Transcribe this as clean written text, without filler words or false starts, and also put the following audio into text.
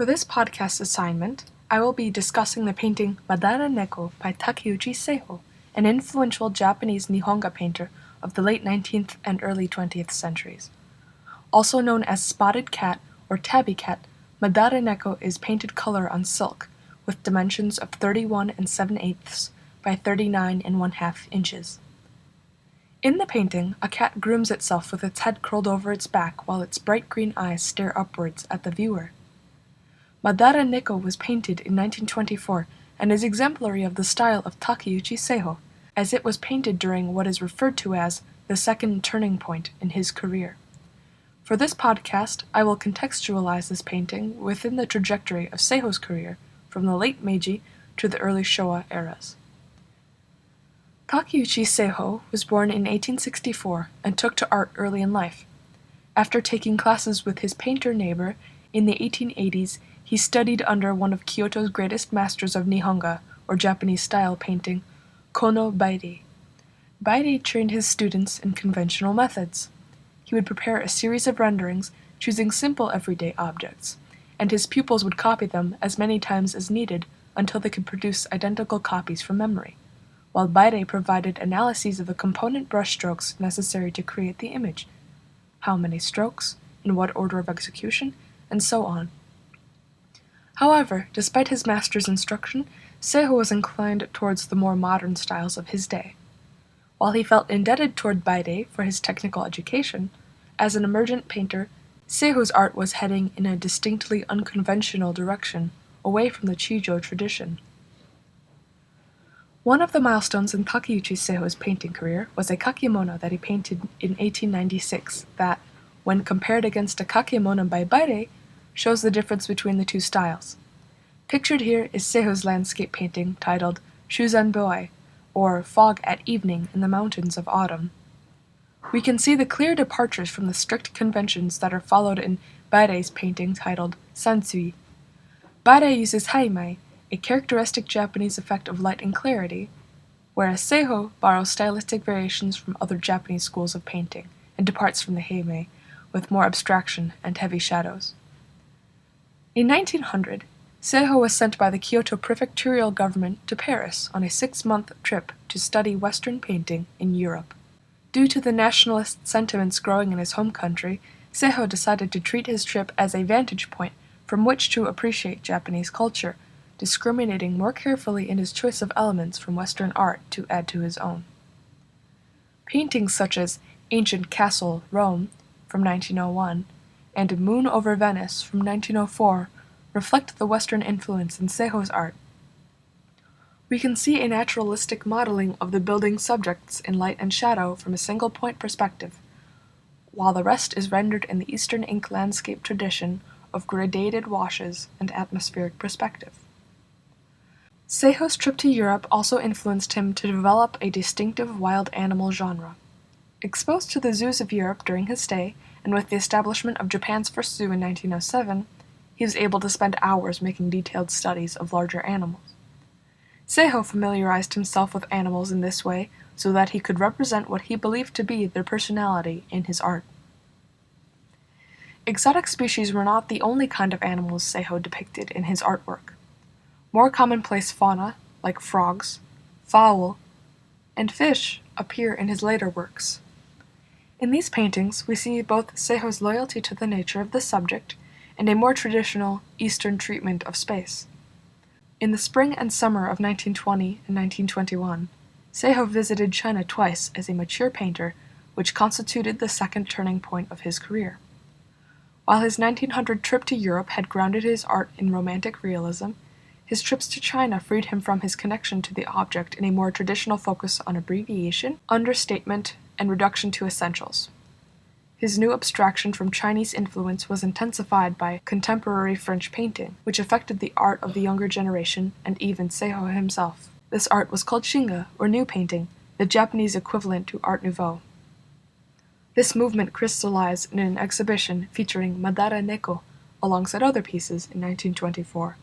For this podcast assignment, I will be discussing the painting Madaraneko by Takeuchi Seiho, an influential Japanese Nihonga painter of the late 19th and early 20th centuries. Also known as spotted cat or tabby cat, Madaraneko is painted color on silk, with dimensions of 31 7/8 by 39 1/2 inches. In the painting, a cat grooms itself with its head curled over its back while its bright green eyes stare upwards at the viewer. Madaraneko was painted in 1924 and is exemplary of the style of Takeuchi Seiho, as it was painted during what is referred to as the second turning point in his career. For this podcast, I will contextualize this painting within the trajectory of Seiho's career from the late Meiji to the early Showa eras. Takeuchi Seiho was born in 1864 and took to art early in life. After taking classes with his painter neighbor in the 1880s, he studied under one of Kyoto's greatest masters of Nihonga, or Japanese-style painting, Kono Bairei. Bairei trained his students in conventional methods. He would prepare a series of renderings, choosing simple everyday objects, and his pupils would copy them as many times as needed until they could produce identical copies from memory, while Bairei provided analyses of the component brushstrokes necessary to create the image, how many strokes, in what order of execution, and so on. However, despite his master's instruction, Seiho was inclined towards the more modern styles of his day. While he felt indebted toward Bairei for his technical education, as an emergent painter, Seiho's art was heading in a distinctly unconventional direction, away from the Chijo tradition. One of the milestones in Takeuchi Seiho's painting career was a kakemono that he painted in 1896 that, when compared against a kakemono by Bairei, shows the difference between the two styles. Pictured here is Seiho's landscape painting titled Shuzanboi, or Fog at Evening in the Mountains of Autumn. We can see the clear departures from the strict conventions that are followed in Bairei's painting titled Sansui. Bairei uses haimai, a characteristic Japanese effect of light and clarity, whereas Seiho borrows stylistic variations from other Japanese schools of painting and departs from the haimai, with more abstraction and heavy shadows. In 1900, Seiho was sent by the Kyoto prefectural government to Paris on a 6-month trip to study Western painting in Europe. Due to the nationalist sentiments growing in his home country, Seiho decided to treat his trip as a vantage point from which to appreciate Japanese culture, discriminating more carefully in his choice of elements from Western art to add to his own. Paintings such as Ancient Castle, Rome, from 1901, and Moon over Venice from 1904 reflect the Western influence in Seiho's art. We can see a naturalistic modeling of the building subjects in light and shadow from a single point perspective, while the rest is rendered in the Eastern ink landscape tradition of gradated washes and atmospheric perspective. Seiho's trip to Europe also influenced him to develop a distinctive wild animal genre. Exposed to the zoos of Europe during his stay, and with the establishment of Japan's first zoo in 1907, he was able to spend hours making detailed studies of larger animals. Seiho familiarized himself with animals in this way so that he could represent what he believed to be their personality in his art. Exotic species were not the only kind of animals Seiho depicted in his artwork. More commonplace fauna, like frogs, fowl, and fish, appear in his later works. In these paintings, we see both Seiho's loyalty to the nature of the subject and a more traditional Eastern treatment of space. In the spring and summer of 1920 and 1921, Seiho visited China twice as a mature painter, which constituted the second turning point of his career. While his 1900 trip to Europe had grounded his art in romantic realism, his trips to China freed him from his connection to the object in a more traditional focus on abbreviation, understatement, and reduction to essentials. His new abstraction from Chinese influence was intensified by contemporary French painting, which affected the art of the younger generation and even Seiho himself. This art was called Shinga, or New Painting, the Japanese equivalent to Art Nouveau. This movement crystallized in an exhibition featuring Madaraneko alongside other pieces in 1924.